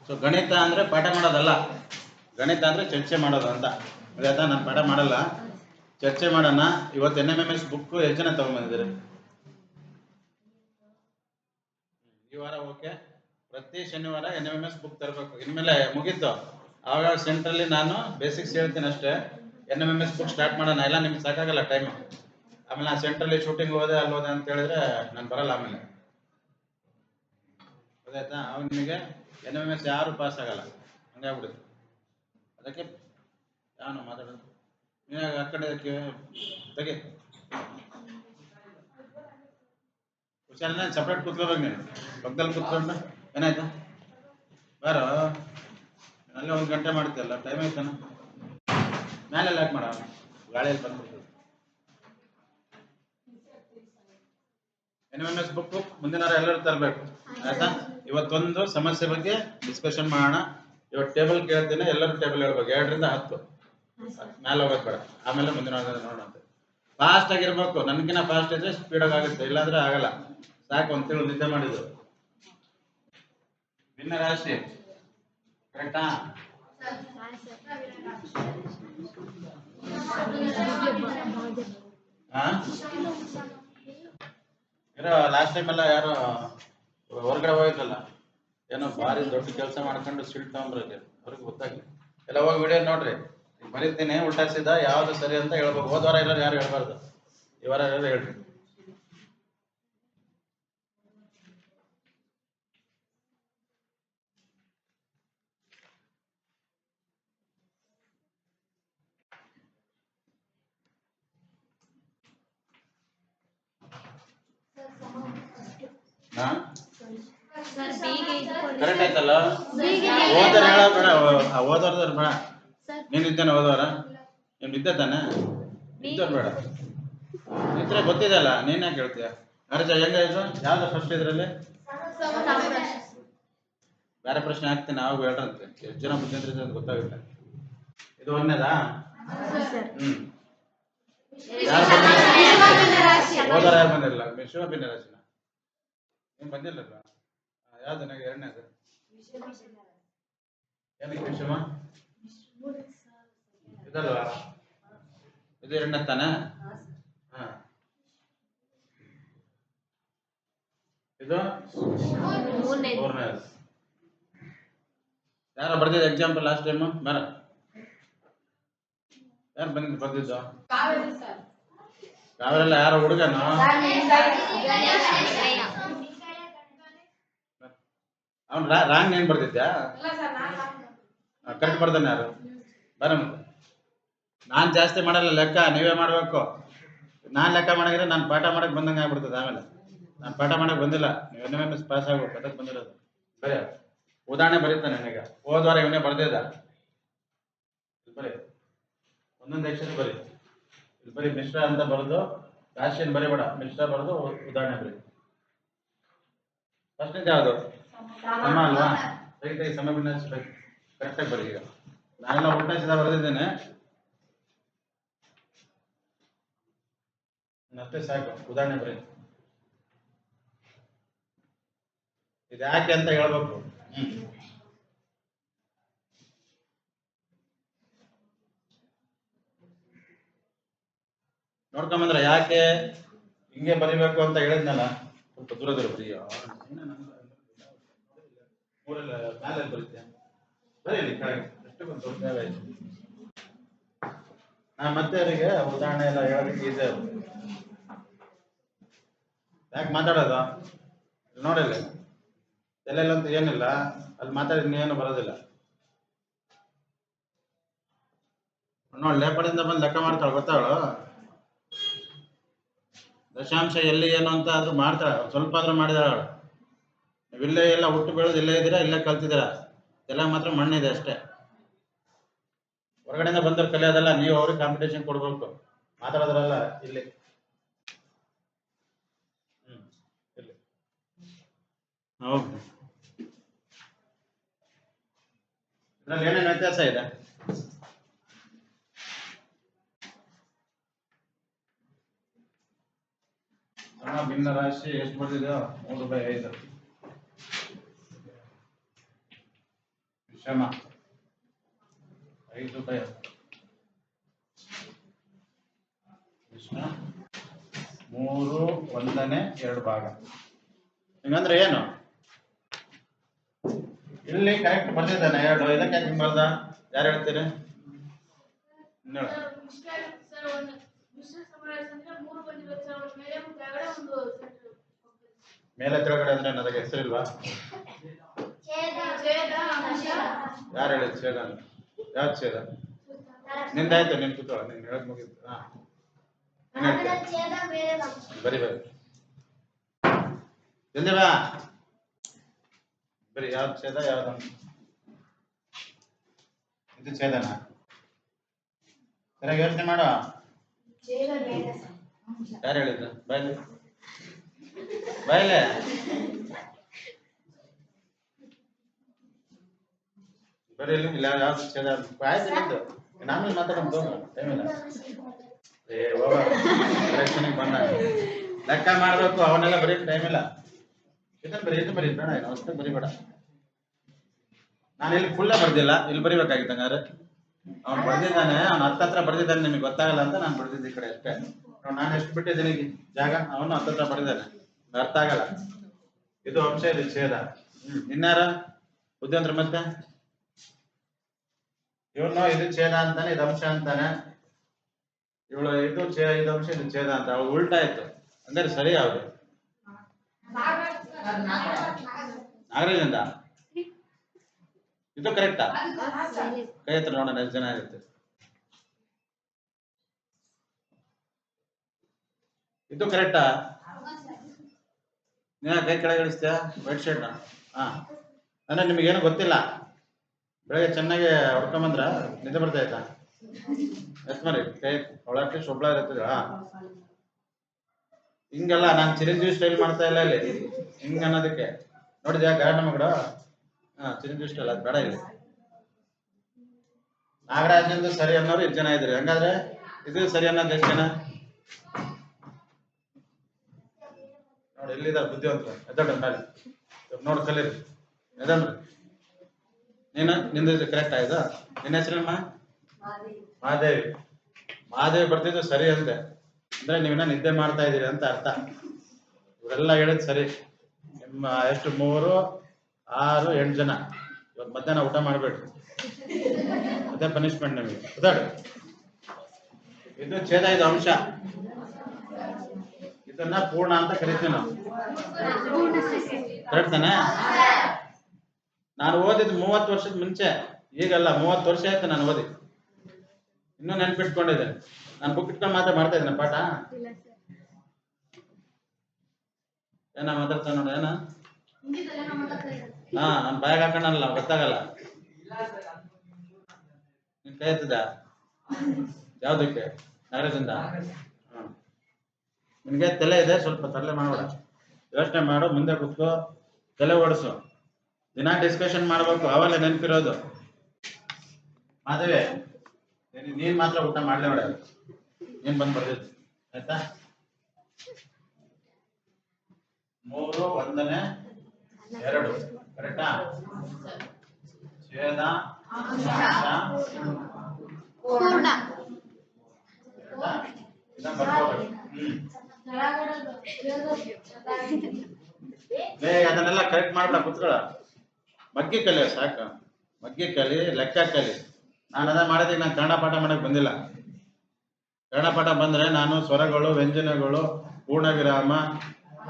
So ಗಣಿತ ಅಂದರೆ ಪಾಠ ಮಾಡೋದಲ್ಲ, ಗಣಿತ ಅಂದರೆ ಚರ್ಚೆ ಮಾಡೋದು ಅಂತ. ಆಯ್ತಾ? ನಾನು ಪಾಠ ಮಾಡಲ್ಲ, ಚರ್ಚೆ ಮಾಡೋಣ. ಇವತ್ತು NMMS ಬುಕ್ ಎಷ್ಟು ಜನ ತೊಗೊಂಬಂದಿದ್ದೀರಿ? ಈ ವಾರ ಓಕೆ. ಪ್ರತಿ ಶನಿವಾರ NMMS ಬುಕ್ ತರಬೇಕು. ಇನ್ಮೇಲೆ ಮುಗೀತು. ಆವಾಗ ಸೆಂಟ್ರಲ್ಲಿ ನಾನು ಬೇಸಿಕ್ಸ್ ಹೇಳ್ತೀನಿ ಅಷ್ಟೇ. NMMS ಬುಕ್ ಸ್ಟಾರ್ಟ್ ಮಾಡೋಣ. ಎಲ್ಲ ನಿಮ್ಗೆ ಸಾಕಾಗಲ್ಲ ಟೈಮು. ಆಮೇಲೆ ನಾನು ಸೆಂಟ್ರಲ್ಲಿ ಶೂಟಿಂಗ್ ಹೋದೆ ಅಲ್ಲಿ ಹೋದೆ ಅಂತ ಹೇಳಿದ್ರೆ ನಾನು ಬರಲ್ಲ ಆಮೇಲೆ. ಗೊತ್ತಾಯ್ತಾ? ಅವಾಗ ನಿಮಗೆ NMMS ಯಾರು ಪಾಸ್ ಆಗಲ್ಲ, ಹಂಗಾಗ್ಬಿಡುತ್ತೆ. ಅದಕ್ಕೆ ಯಾವನು ಮಾತಾಡೋದು ನೀನು ಆ ಕಡೆ ತೆಗೆ ಹುಷಾರನ್ನ ಸಪ್ರೇಟ್ ಕೂತ್ಕೋಬೇಕು. ನೀನು ಪಕ್ಕದಲ್ಲಿ ಕೂತ್ಕೊಂಡು ಏನಾಯ್ತಾ ಬಾರೋ, ಅಲ್ಲೇ 1 ಗಂಟೆ ಮಾಡ್ತೀಯಲ್ಲ, ಟೈಮ್ ಆಯ್ತಾನ. ಮೇಲೆಲ್ಲ ಯಾಕೆ ಮಾಡೋ, ಗಾಳಿಯಲ್ಲಿ ಬಂದ್ಬಿಡ್ತದೆ. NMMS ಬುಕ್ಕು ಮುಂದಿನ ವಾರ ಎಲ್ಲರೂ ತರಬೇಕು. ಆಯ್ತಾ? ಇವತ್ತೊಂದು ಸಮಸ್ಯೆ ಬಗ್ಗೆ ಡಿಸ್ಕಷನ್ ಮಾಡೋಣ. ಇವತ್ತು ಟೇಬಲ್ ಕೇಳ್ತೀನಿ, ಎಲ್ಲರೂ ಟೇಬಲ್ ಹೇಳ್ಬೇಕು. 2 ರಿಂದ 10 ಮೇಲೆ ಹೋಗೋದು ಬೇಡ. ಆಮೇಲೆ ಮುಂದಿನ ವಾರ ನೋಡೋಣ. ಫಾಸ್ಟ್ ಆಗಿರ್ಬೇಕು. ನನಗಿನ್ನ ಫಾಸ್ಟ್ ಇದ್ರೆ ಸ್ಪೀಡಾಗಿ ಆಗುತ್ತೆ, ಇಲ್ಲಾಂದ್ರೆ ಆಗಲ್ಲ. ಸಾಕು, 1 ತಿಂಗಳು ನಿದ್ದೆ ಮಾಡಿದ್ದು. ಭಿನ್ನ ರಾಶಿ ಕರೆಕ್ಟಾ? ಇರೋ ಲಾಸ್ಟ್ ಟೈಮ್ ಎಲ್ಲ ಯಾರು ಹೊರಗಡೆ ಹೋಗಿದ್ರಲ್ಲ, ಏನೋ ಭಾರಿ ದೊಡ್ಡ ಕೆಲಸ ಮಾಡ್ಕೊಂಡು ಸಿಲ್ಟ್ ತಗೊಂಡ್ರೆ ಅವ್ರಿಗೆ ಗೊತ್ತಾಗ್ಲಿ. ಎಲ್ಲ ಹೋಗಿ ವಿಡಿಯೋ ನೋಡ್ರಿ. ಬರೀತೀನಿ ಉಲ್ಟಾಸಿದ ಯಾವ್ದು ಸರಿ ಅಂತ ಹೇಳ್ಬೇಕು. ಹೋದ ವಾರ ಇರೋರು ಯಾರು ಹೇಳ್ಬಾರ್ದು, ಈ ವಾರ ಇರೋರು ಹೇಳ್ರಿ. ಕರೆಕ್ಟ್ ಆಯ್ತಲ್ಲ? ಹೋದಾರ ಹೇಳ ಬೇಡ, ಹೋದವ್ರದಾರ ಬೇಡ. ನೀನ್ ಇದ್ದೇನೆ ಹೋದವಾರ, ನೀನ್ ಬಿದ್ದೆ ತಾನೆ, ಬಿದ್ದವ್ರು ಬೇಡ. ಇದ್ರೆ ಗೊತ್ತಿದೆಯಲ್ಲ, ನೀನ್ ಯಾಕೆ ಹೇಳ್ತೀಯ? ಅರ್ಜ ಹೆಂಗಾಯ್ತು? ಯಾವ್ದು ಫಸ್ಟ್ ಇದ್ರಲ್ಲಿ? ಬೇರೆ ಪ್ರಶ್ನೆ ಹಾಕ್ತೀನಿ, ಅವಾಗ ಹೇಳ್ರಂತೆ. ಎಷ್ಟು ಜನ ಬುದ್ಧಿಂತ್ರಿ ಅಂತ ಗೊತ್ತಾಗುತ್ತೆ. ಇದು ಒಂದೇದಾ? ಯಾರು ಹೋದಾರ ಯಾರು ಬಂದಿರಲ್ಲ? ವಿಶ್ವ ಭಿನ್ನ ರಾಶಿನ ನೀನ್ ಬಂದಿಲ್ಲಲ್ಲ? ಯಾವ್ದು ನನಗೆ 2ನೇದು? ಏನಕ್ಕೆ ವಿಷಮ? ಇದಲ್ವಾ? ಇದು 2ನೇ ತಾನೆ? ಹಾ, ಇದು 3ನೇದು. ಯಾರ ಬರ್ದಿದ್ದು ಎಕ್ಸಾಂಪಲ್ ಲಾಸ್ಟ್ ಟೈಮ್? ಬರ, ಯಾರು ಬರ್ದಿದ್ದು? ಯಾವೆಲ್ಲ ಯಾರು ಹುಡುಗನು? ಅವ್ನು ರಾಂಗ್ ಏನ್ ಬರ್ದಿದ್ಯಾ? ಕರೆಕ್ಟ್ ಬರ್ದಾನೆ ಯಾರು? ಬರ ಮತ್ತೆ. ನಾನು ಜಾಸ್ತಿ ಮಾಡಲ್ಲ ಲೆಕ್ಕ, ನೀವೇ ಮಾಡ್ಬೇಕು. ನಾನು ಲೆಕ್ಕ ಮಾಡಿದ್ರೆ ನಾನು ಪಾಠ ಮಾಡಕ್ ಬಂದಂಗೆ ಆಗ್ಬಿಡ್ತದೆ. ಆಮೇಲೆ ನಾನು ಪಾಠ ಮಾಡಕ್ ಬಂದಿಲ್ಲ, ನೀವು NMMS ಪಾಸ್ ಆಗ್ಬೇಕು, ಅದಕ್ಕೆ ಬಂದಿರೋದು. ಬರೀ ಉದಾಹರಣೆ ಬರೀತಾನೆ ನನಗೆ. ಹೋದ್ವಾರ ಇವನೇ ಬರ್ದಿದ್ದ. ಬರೀ ಒಂದೊಂದು ಅಕ್ಷರ ಬರೀ. ಇಲ್ಲಿ ಬರೀ ಮಿಶ್ರ ಅಂತ ಬರೆದು, ರಾಶಿಯನ್ನು ಬರೀಬೇಡ, ಮಿಶ್ರ ಬರೆದು ಉದಾಹರಣೆ ಬರೀ. ಫಸ್ಟಿಂದ ಯಾವುದು? ಸಮ ಅಲ್ವಾ? ತೆಗಿತೆಗಿ ಸಮ ಭಿನ್ನ ಕರೆಕ್ಟಾಗಿ ಬರೀ. ಈಗ ನಾನೆಲ್ಲ ಉಲ್ಟಾ ಸೀದಾ ಬರೆದಿದ್ದೇನೆ, ಮತ್ತೆ ಸಾಕು, ಉದಾಹರಣೆ ಬರೀ. ಇದು ಯಾಕೆ ಅಂತ ಹೇಳ್ಬೇಕು. ನೋಡ್ಕೊಂಬಂದ್ರೆ ಯಾಕೆ ಹಿಂಗೆ ಬರಿಬೇಕು ಅಂತ ಹೇಳಿದ್ನಲ್ಲ, ಸ್ವಲ್ಪ ದೂರ ಬರೀ. ಊರೆಲ್ಲ ಮೇಲೆ ಬರೀತೆ ಬರೀಲಿ ಎಷ್ಟಕ್ಕೊಂದು ದೊಡ್ಡ ಜಾಗ ಆಯ್ತು. ನಾ ಮತ್ತೆ ಅವರಿಗೆ ಉದಾಹರಣೆ ಎಲ್ಲ ಹೇಳೋದಕ್ಕೆ ಈಸಿ ಆಗುತ್ತೆ. ಯಾಕೆ ಮಾತಾಡೋದು ನೋಡಿಲ್ಲ, ತಲೆಯಲ್ಲಂತೂ ಏನಿಲ್ಲ, ಅಲ್ಲಿ ಮಾತಾಡಿದ ಏನು ಬರೋದಿಲ್ಲ. ನೋಡಿ, ಲೇಪಡಿಂದ ಬಂದು ಲೆಕ್ಕ ಮಾಡ್ತಾಳೆ, ಗೊತ್ತಾಳು. ದಶಾಂಶ ಎಲ್ಲಿ ಏನು ಅಂತ ಆದ್ರೂ ಮಾಡ್ತಾಳೆ, ಸ್ವಲ್ಪ ಆದ್ರೂ ಮಾಡಿದಾಳ. ನೀವು ಇಲ್ಲೇ ಎಲ್ಲ ಹುಟ್ಟು ಬೆಳೆದು ಇಲ್ಲೇ ಇದ್ದೀರಾ, ಇಲ್ಲೇ ಕಲ್ತಿದ್ದೀರಾ, ಎಲ್ಲ ಮಾತ್ರ ಮಣ್ಣಿದೆ ಅಷ್ಟೇ. ಹೊರಗಡೆಯಿಂದ ಬಂದವ್ರು ಕಲಿಯೋದಲ್ಲ, ನೀವು ಅವ್ರಿಗೆ ಕಾಂಪಿಟೇಷನ್ ಕೊಡ್ಬೇಕು. ಮಾತಾಡೋದ್ರಲ್ಲ ಇಲ್ಲಿ. ಇಲ್ಲಿ ಹೌದು. ಇದ್ರಲ್ಲಿ ಏನೇನು ವ್ಯತ್ಯಾಸ ಇದೆ? ಭಿನ್ನ ರಾಶಿ ಎಷ್ಟು ಬರ್ತಿದೆ? 3 ಬೈ 5. ಶ್ರಮ 5/10 ಎಷ್ಟು 3/1 ಭಾಗ. ಹಿಂಗಂದ್ರೆ ಏನು? ಇಲ್ಲಿ ಕರೆಕ್ಟ್ ಬರ್ದಿದ್ದಾನೆ 2. ಇದಕ್ಕೆ ಯಾಕೆ ಹಿಂಗೆ ಬರ್ದ? ಯಾರು ಹೇಳ್ತೀರಿ? ಮೇಲೆ ಕೆಳಗಡೆ ಅಂದ್ರೆ ನನಗೆ ಹೆಸರಿಲ್ವಾ? ಯಾರು ಹೇಳಿದ್ ಛೇದ ಅಂತ? ಯಾವ್ದು ಛೇದ? ನಿಂದಾಯ್ತು, ನಿನ್ ಕೂತ್ಕೊಳ್ಳ, ನೀನ್ ಹೇಳಕ್ ಮುಗಿತು. ಬರಿ ಬರಿ ಜಲ್ದಿ ಬಾ. ಬರಿ ಯಾವ್ದು ಛೇದ ಯಾವ್ದು? ಇದು ಛೇದನ? ಸರಿಯಾಗಿ ಯೋಚನೆ ಮಾಡು. ಯಾರು ಹೇಳಿದ್ದು? ಬಾಯ್ಲೆ ಬಾಯ್ಲೆ ಬರೀ ಇಲ್ಲ ಯಾವ್ದು ಛೇದ? ಆಯ್ತು ನಿಂದು, ಆಮೇಲೆ ಮಾತಾಡೋದು ಟೈಮ್ ಇಲ್ಲ. ಬಂದ ಲೆಕ್ಕ ಮಾಡ್ಬೇಕು, ಅವನ್ನೆಲ್ಲ ಬರೀ ಟೈಮ್ ಇಲ್ಲ. ಇದನ್ನ ಬರೀ, ಇದು ಬರೀ ಬೇಡ, ಅಷ್ಟೇ ಬರಿಬೇಡ. ನಾನು ಇಲ್ಲಿ ಫುಲ್ಲ ಬರ್ದಿಲ್ಲ, ಇಲ್ಲಿ ಬರಿಬೇಕಾಗಿತ್ತು. ಹಂಗಾರೆ ಅವ್ನು ಬರ್ದಿದ್ದಾನೆ, ಅವ್ನು ಹತ್ತತ್ರ ಬರ್ದಿದ್ದಾನೆ, ನಿಮಗೆ ಗೊತ್ತಾಗಲ್ಲ ಅಂತ ನಾನು ಬರ್ದಿದ್ದೆ ಈ ಕಡೆ ಅಷ್ಟೇ. ನಾನು ಎಷ್ಟು ಬಿಟ್ಟಿದ್ದೀನಿ ಜಾಗ, ಅವನು ಹತ್ತತ್ರ ಬರ್ದಿದ್ದಾನೆ, ಅರ್ಥ ಆಗಲ್ಲ. ಇದು ಅಂಶ, ಇದು ಛೇದ. ಇನ್ನಾರ ಬುದ್ಧಿವಂತರ ಮತ್ತೆ ಇವನು ಇದು ಛೇದ ಅಂತಾನೆ, ಇದು ಅಂಶ ಅಂತಾನೆ. ಇವಳು ಇದು ಇದು ಅಂಶ, ಇದು ಛೇದ ಅಂತ. ಅವಳು ಉಲ್ಟಾ ಇತ್ತು. ಅಂದ್ರೆ ಸರಿ ಯಾವುದು? ನಾಗರಾಜಂದ ಇದು ಕರೆಕ್ಟಾ? ಕೈ ಹತ್ರ ನೋಡೋಣ ಎಷ್ಟು ಜನ ಇರುತ್ತೆ. ಇದು ಕರೆಕ್ಟಾ? ನೀನ ಕೈ ಕೆಳಗೆ ಇಳಿಸ್ತೀಯ? White shirt. ಅಂದ್ರೆ ನಿಮಗೇನು ಗೊತ್ತಿಲ್ಲ. ಬೆಳಗ್ಗೆ ಚೆನ್ನಾಗಿ ಹೊಡ್ಕೊಂಬಂದ್ರ ನಿದ್ದೆ ಬರ್ತಾ ಆಯ್ತಾ? ಎಸ್ ಮರಿ ಕೈ ಒಳಕ್ಕೆ ಶೊಬ್ಳ ಇರ್ತದ. ಹಿಂಗೆಲ್ಲ ನಾನು ಚಿರಂಜೀವಿ ಸ್ಟೈಲ್ ಮಾಡ್ತಾ ಇಲ್ಲ ಇಲ್ಲಿ, ಹಿಂಗ ಅನ್ನೋದಕ್ಕೆ. ನೋಡಿದ್ಯಾ ಗಾರ್ಡ ಮಗಳು? ಚಿರಂಜೀವಿ ಸ್ಟೈಲ್ ಅದು ಬೇಡ ಇಲ್ಲಿ. ನಾಗರಾಜಂದು ಸರಿ ಅನ್ನೋರು 2 ಜನ ಇದ್ರಿ. ಹಂಗಾದ್ರೆ ಇದು ಸರಿ ಅನ್ನೋದು ಎಷ್ಟು ಜನ? ನೋಡಿ ಎಲ್ಲಿದ್ದಾರೆ ಬುದ್ಧಿವಂತರು? ಎದಡ್ರಿ ಮೇಲೆ ನೋಡಿ ಕಲೀರಿ. ಎದನ್ರಿ ನೀನು? ನಿಂದು ಕರೆಕ್ಟ್ ಆಯ್ತಾ? ನಿನ್ನ ಹೆಸರಮ್ಮ? ಮಹಾದೇವಿ. ಮಹಾದೇವಿ ಬರ್ತಿದ್ದು ಸರಿ ಅಂತೆ. ಅಂದ್ರೆ ನೀವಿನ್ನ ನಿದ್ದೆ ಮಾಡ್ತಾ ಇದ್ದೀರಿ ಅಂತ ಅರ್ಥ. ಇವರೆಲ್ಲ ಹೇಳಿದ್ ಸರಿ. ನಿಮ್ಮ ಎಷ್ಟು 3, 6, 8 ಜನ ಇವತ್ತು ಮಧ್ಯಾಹ್ನ ಊಟ ಮಾಡಬೇಡ್ರಿ, ಅದೇ ಪನಿಷ್ಮೆಂಟ್ ನಿಮಗೆ. ಗೊತ್ತಾಡ್ರಿ, ಇದು ಛೇದ, ಇದು ಅಂಶ. ಇದನ್ನ ಪೂರ್ಣ ಅಂತ ಕರಿತೀವಿ ನಾವು. ಕರೆಕ್ಟ್ ತಾನೆ? ನಾನು ಓದಿದ್ದು 30 ವರ್ಷದ ಮುಂಚೆ, ಈಗಲ್ಲ. 30 ವರ್ಷ ಆಯ್ತು ನಾನು ಓದಿ. ಇನ್ನೂ ನೆನ್ಪಿಟ್ಕೊಂಡಿದ್ದೇನೆ. ನಾನು ಬುಕ್ ಇಟ್ಕೊಂಡು ಮಾಡ್ತಾ ಇದ್ದೇನೆ ಪಾಠ. ಏನ ಮಾತಾಡ್ತಾ ನೋಡ? ಏನ ನಾನು ಬಾಯಾಗ ಹಾಕೊಂಡಲ್ಲ, ಗೊತ್ತಾಗಲ್ಲ. ನಿನ್ ಕೈ ಎತ್ತದ ಯಾವ್ದಕ್ಕೆ? ನಾಗರಾಜಂದ. ನಿನ್ಗೆ ತಲೆ ಇದೆ, ಸ್ವಲ್ಪ ತರಲೆ ಮಾಡಬೇಡ, ಯೋಚನೆ ಮಾಡು, ಮುಂದೆ ಕೂತ್ಕೋ, ತಲೆ ಓಡಿಸು. ದಿನ ಡಿಸ್ಕಷನ್ ಮಾಡ್ಬೇಕು, ಅವೆಲ್ಲ ನೆನಪಿರೋದು. ಮಾಧವಿ, ನೀನ್ ಮಾತ್ರ ಊಟ ಮಾಡ್ಲೇ ಬೇಡ, ನೀನ್ ಬಂದು ಬರ್ದಿತ್ತು ಆಯ್ತಾ? 3/1 ಕರೆಕ್ಟಾ? ಛೇದ ಪೂರ್ಣ. ಅದನ್ನೆಲ್ಲ ಕರೆಕ್ಟ್ ಮಾಡ್ಬೇಡ, ಕುತ್ಕೊಳ. ಮಗ್ಗಿ ಕಲಿ ಸಾಕು, ಮಗ್ಗಿ ಕಲಿ, ಲೆಕ್ಕ ಕಲಿ. ನಾನು ಅದ ಮಾಡಿದ್ರೆ ನಾನು ಕನ್ನಡ ಪಾಠ ಮಾಡಕ್ ಬಂದಿಲ್ಲ. ಕನ್ನಡ ಪಾಠ ಬಂದ್ರೆ ನಾನು ಸ್ವರಗಳು, ವ್ಯಂಜನಗಳು, ಪೂರ್ಣ ವಿರಾಮ,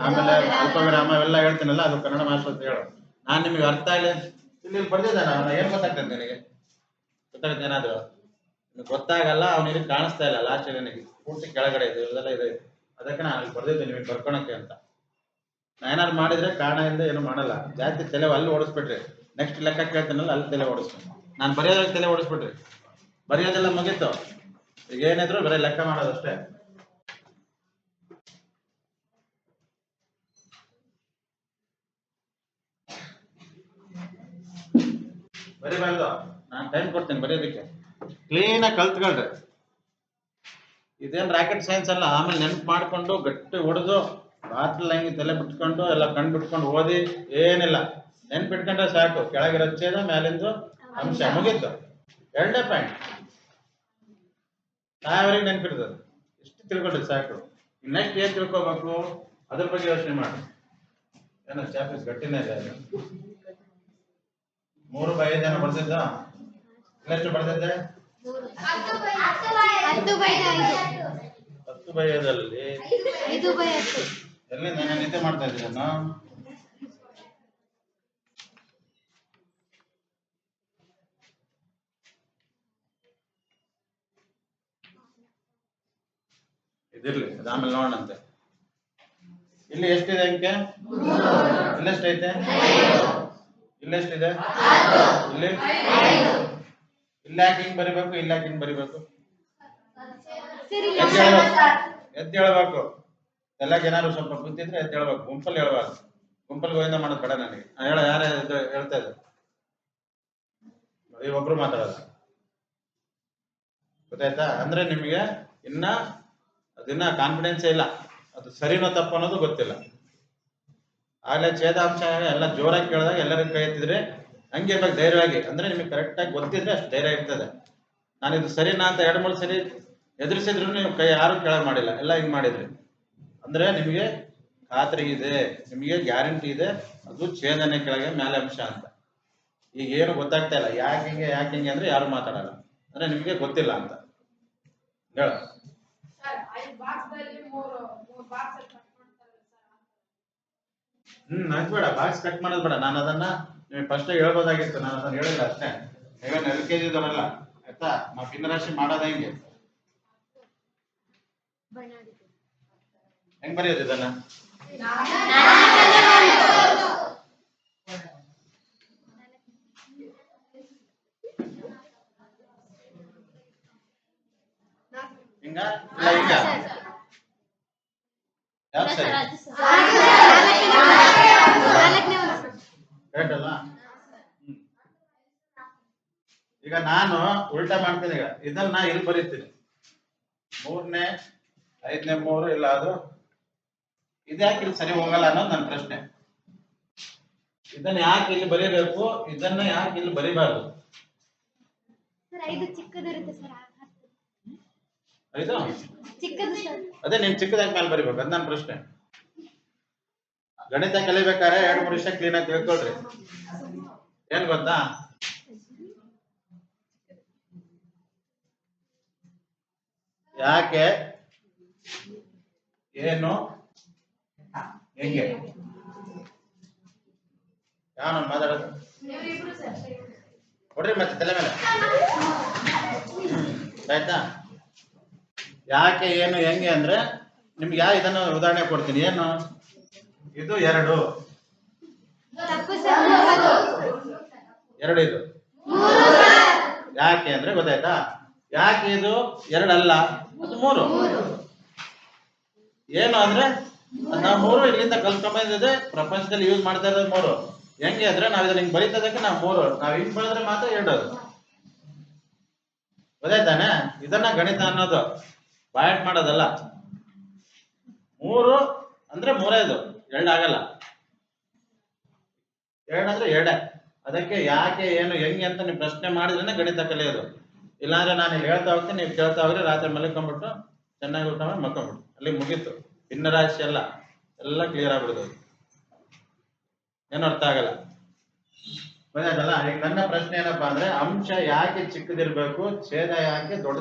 ಆಮೇಲೆ ಅಲ್ಪ ವಿರಾಮ ಇವೆಲ್ಲ ಹೇಳ್ತೀನಲ್ಲ, ಅದು ಕನ್ನಡ ಮಾಸ್ಟರ್ ಅಂತ ಹೇಳು. ನಾನು ನಿಮಗೆ ಅರ್ಥ ಆಗಲಿ ಇಲ್ಲಿ ಬರ್ದಿದ್ದಾನೆ. ಅವನ ಏನ್ ಗೊತ್ತಾಗ್ತದೆ ನಿನಗೆ? ಗೊತ್ತಾಗುತ್ತೆ ಏನಾದ್ರು? ಗೊತ್ತಾಗಲ್ಲ, ಅವನಿಗೆ ಕಾಣಿಸ್ತಾ ಇಲ್ಲ. ಲಾಸ್ಟ್ ನನಗೆ ಪೂರ್ತಿ ಕೆಳಗಡೆ ಇದೆ, ಇದೆಲ್ಲ ಇದೆ. ಅದಕ್ಕೆ ನಾನು ಅಲ್ಲಿ ಬರ್ದಿದ್ದೆ ನಿಮಗೆ ಬರ್ಕೊಳಕ್ಕೆ ಅಂತ. ನಾ ಏನಾದ್ರು ಮಾಡಿದ್ರೆ ಕಾರಣ ಇಲ್ಲದೆ ಏನು ಮಾಡಲ್ಲ. ಜಾಸ್ತಿ ತಲೆ ಅಲ್ಲಿ ಓಡಿಸ್ಬಿಟ್ರಿ, ನೆಕ್ಸ್ಟ್ ಲೆಕ್ಕ ಕೇಳ್ತೀನಲ್ಲ ಅಲ್ಲಿ ತಲೆ ಓಡಿಸ್ತೀನಿ. ನಾನು ಬರೆಯೋದ್ರಲ್ಲಿ ತಲೆ ಓಡಿಸ್ಬಿಟ್ರಿ, ಬರೆಯೋದೆಲ್ಲ ಮುಗೀತು. ಈಗ ಏನಿದ್ರು ಬರೀ ಲೆಕ್ಕ ಮಾಡೋದಷ್ಟೇ. ಬರಿಬಾರ್ದು, ನಾನು ಟೈಮ್ ಕೊಡ್ತೀನಿ ಬರೆಯೋದಕ್ಕೆ. ಕ್ಲೀನಾಗಿ ಕಲ್ತ್ಕೊಳ್ರಿ. ಇದೇನು ರಾಕೆಟ್ ಸೈನ್ಸ್ ಅಲ್ಲ. ಆಮೇಲೆ ನೆನ್ಪು ಮಾಡ್ಕೊಂಡು ಗಟ್ಟಿ ಹೊಡೆದು ರಾತ್ರಿ ಹಂಗೆ ತಲೆ ಬಿಟ್ಕೊಂಡು ಎಲ್ಲ ಕಣ್ಣು ಬಿಟ್ಕೊಂಡು ಓದಿ ಏನಿಲ್ಲ. ನೆನ್ಪಿಟ್ಕೊಂಡ್ರೆ ಸಾಕು. ಕೆಳಗಿರೋ ಛೇದ, ಮ್ಯಾಲಿಂದು ಅಂಶ ಮುಗೀತು. ಎರಡನೇ ಪಾಯಿಂಟ್ ತಾಯವರಿಗೆ ನೆನ್ಪಿರ್ತದೆ. ಇಷ್ಟು ತಿಳ್ಕೊಂಡ್ರೆ ಸಾಕು. ನೆಕ್ಸ್ಟ್ ಏನ್ ತಿಳ್ಕೊಬೇಕು ಅದ್ರ ಬಗ್ಗೆ ಯೋಚನೆ ಮಾಡಿ. ಏನೋ ಚಾಪೀಸ್ ಗಟ್ಟಿನೇ ಇದೆ ಅದು. 3/5 ಏನೋ ಬರ್ತಿದ್ದ. ಇನ್ನೆಷ್ಟು ಬರ್ತಿದ್ದೆ? 10/5 ಎಲ್ಲಿ ನಾನು ನಿದ್ದೆ ಮಾಡ್ತಾ ಇದ್ದೀನಿ ನಾನು. ಇದಿರ್ಲಿ ಅದು ಆಮೇಲೆ ನೋಡೋಣಂತೆ. ಇಲ್ಲಿ ಎಷ್ಟಿದೆ ಅಂಕೆ? ಇಲ್ಲೆಷ್ಟೈತೆ? ಇಲ್ಲೆಷ್ಟಿದೆ? ಇಲ್ಲಿ ಇಲ್ಲ ಯಾಕೆ ಹಿಂಗ್ ಬರಿಬೇಕು? ಇಲ್ಲ ಯಾಕೆ ಹಿಂಗ್ ಬರಿಬೇಕು? ಎದ್ದು ಹೇಳ್ಬೇಕು. ಎಲ್ಲಾಗ ಏನಾದ್ರು ಸ್ವಲ್ಪ ಬುದ್ಧಿ ಇದ್ರೆ ಎದ್ದು ಹೇಳ್ಬೇಕು. ಗುಂಪಲ್ಲಿ ಹೇಳ್ಬಾರ್ದು. ಗುಂಪಲ್ಲಿ ಗೋವಿಂದ ಮಾಡೋದು ಬೇಡ ನನಗೆ. ಹೇಳ ಯಾರ ಹೇಳ್ತಾ ಇದ್ರು ಒಬ್ರು ಮಾತಾಡೋದು ಗೊತ್ತಾಯ್ತಾ? ಅಂದ್ರೆ ನಿಮಗೆ ಇನ್ನ ಅದನ್ನ ಕಾನ್ಫಿಡೆನ್ಸ್ ಇಲ್ಲ, ಅದು ಸರಿನೋ ತಪ್ಪು ಅನ್ನೋದು ಗೊತ್ತಿಲ್ಲ. ಆಗ್ಲೇ ಛೇದಾಂಶ ಎಲ್ಲ ಜೋರಾಗಿ ಕೇಳಿದಾಗ ಎಲ್ಲರಿಗೂ ಕೈ ಎತ್ತಿದ್ರೆ ಹಂಗೆ ಇರ್ಬೇಕು ಧೈರ್ಯವಾಗಿ. ಅಂದ್ರೆ ನಿಮಗೆ ಕರೆಕ್ಟ್ ಆಗಿ ಗೊತ್ತಿದ್ರೆ ಅಷ್ಟು ಧೈರ್ಯ ಇರ್ತದೆ. ನಾನು ಇದು ಸರಿನಾ ಅಂತ 2-3 ಸರಿ ಎದುರಿಸಿದ್ರು ನೀವು ಕೈ ಯಾರು ಕೆಳಗೆ ಮಾಡಿಲ್ಲ, ಎಲ್ಲ ಹಿಂಗ್ ಮಾಡಿದ್ರಿ ಅಂದ್ರೆ ನಿಮಗೆ ಖಾತ್ರಿ ಇದೆ, ನಿಮಗೆ ಗ್ಯಾರಂಟಿ ಇದೆ ಅದು ಛೇದನೆ ಕೆಳಗೆ ಮೇಲೆ ಅಂಶ ಅಂತ. ಈಗ ಏನು ಗೊತ್ತಾಗ್ತಾ ಇಲ್ಲ, ಯಾಕೆ ಹಿಂಗೆ ಅಂದ್ರೆ ಯಾರು ಮಾತಾಡಲ್ಲ, ಅಂದ್ರೆ ನಿಮಗೆ ಗೊತ್ತಿಲ್ಲ ಅಂತ ಹೇಳ. ಬೇಡ ಬಾಕ್ಸ್ ಕಟ್ ಮಾಡೋದು ಬೇಡ. ನಾನು ಅದನ್ನ ನಿಮಗೆ ಫಸ್ಟ್ ಹೇಳ್ಬೋದಾಗಿತ್ತು, ನಾನು ಅದನ್ನ ಹೇಳಿಲ್ಲ ಅಷ್ಟೇ. ನೀವೇನು LKG ಇದ್ದವರಲ್ಲ ಆಯ್ತಾ. ನಾವು ಭಿನ್ನರಾಶಿ ಮಾಡೋದ ಹೆಂಗ್ ಬರೆಯೋದು ಇದನ್ನ? ಹಿಂಗ ಇಲ್ಲ ಹಿಂಗ ಯಾವ್ದು ಸರಿ? ಕರೆಕ್ಟ್ ಅಲ್ಲ? ಈಗ ನಾನು ಉಲ್ಟಾ ಮಾಡ್ತೀನಿ. ಈಗ ಇದನ್ನ ನಾ ಇಲ್ಲಿ ಬರೀತೀನಿ 3ನೇ 5ನೇ 3 ಇಲ್ಲ ಅದು ಇದ್ಯಾಕೆ ಇಲ್ಲಿ ಸರಿ ಹೋಗಲ್ಲ ಅನ್ನೋದು ನನ್ನ ಪ್ರಶ್ನೆ. ಇದನ್ನ ಯಾಕೆ ಇಲ್ಲಿ ಬರೀಬೇಕು, ಇದನ್ನ ಯಾಕೆ ಇಲ್ಲಿ ಬರೀಬಾರ್ದು? ಅದೇ ನೀನ್ ಚಿಕ್ಕದಾಗಿ ಮೇಲೆ ಬರಿಬೇಕು, ಅದ್ ನನ್ನ ಪ್ರಶ್ನೆ. ಗಣಿತ ಕಲಿಬೇಕಾದ್ರೆ 2-3 ವಿಷಯ ಕ್ಲೀನ್ ಆಗಿ ತಿಳ್ಕೊಳ್ರಿ. ಏನ್ ಗೊತ್ತಾ, ಯಾಕೆ ಏನು ಹೆಂಗೆ ಯಾವ ಮಾತಾಡೋದು ಕೊಡ್ರಿ ಮತ್ತೆ ತಲೆ ಮೇಲೆ. ಆಯ್ತಾ? ಯಾಕೆ ಏನು ಹೆಂಗೆ ಅಂದ್ರೆ ನಿಮ್ಗೆ ಇದನ್ನು ಉದಾಹರಣೆ ಕೊಡ್ತೀನಿ. ಏನು ಇದು 2 ಇದು ಯಾಕೆ ಅಂದ್ರೆ ಗೊತ್ತಾಯ್ತಾ? ಯಾಕೆ ಇದು 2 ಅಲ್ಲ, ಅದು 3. ಏನು ಅಂದ್ರೆ ನಾವು 3 ಇಲ್ಲಿಂದ ಕಲ್ತ್ಕೊಂಡ್ಬಂದಿದೆ, ಪ್ರಪಂಚದಲ್ಲಿ ಯೂಸ್ ಮಾಡ್ತಾ ಇರೋದು 3. ಹೆಂಗೆ ಅಂದ್ರೆ ನಾವ್ ಇದನ್ನ ಹಿಂಗ್ ಬರೀತದಕ್ಕೆ ನಾವು 3, ನಾವ್ ಹಿಂಗ್ ಬರೆದ್ರೆ ಮಾತ್ರ 2. ಗೊತ್ತಾಯ್ತಾನೆ? ಇದನ್ನ ಗಣಿತ ಅನ್ನೋದು ಬಾಯಟ್ ಮಾಡೋದಲ್ಲ. 3 ಅಂದ್ರೆ 3 ಇದು 2 ಆಗಲ್ಲ. 2 ಅಂದ್ರೆ 2. ಅದಕ್ಕೆ ಯಾಕೆ ಏನು ಹೆಂಗೆ ಅಂತ ನೀವು ಪ್ರಶ್ನೆ ಮಾಡಿದ್ರೆ ಗಣಿತ ಕಲಿಯೋದು. ಇಲ್ಲಾಂದ್ರೆ ನಾನು ಇಲ್ಲಿ ಹೇಳ್ತಾ ಹೋಗ್ತೀನಿ, ನೀವು ಕೇಳ್ತಾ ಹೋಗ್ರಿ, ರಾತ್ರಿ ಮಲ್ಕೊಂಡ್ಬಿಟ್ಟು ಚೆನ್ನಾಗಿ ಊಟ ಮಾಡಿ ಮಲ್ಕೊಂಡ್ಬಿಟ್ಟು ಅಲ್ಲಿ ಮುಗೀತು. ಭಿನ್ನ ರಾಶಿ ಎಲ್ಲ ಕ್ಲಿಯರ್ ಆಗ್ಬಿಡುದು. ಏನು ಅರ್ಥ ಆಗಲ್ಲ. ಗೊತ್ತಾಯ್ತಲ್ಲ? ಈಗ ನನ್ನ ಪ್ರಶ್ನೆ ಏನಪ್ಪಾ ಅಂದ್ರೆ ಅಂಶ ಯಾಕೆ ಚಿಕ್ಕದಿರ್ಬೇಕು, ಛೇದ ಯಾಕೆ ದೊಡ್ಡ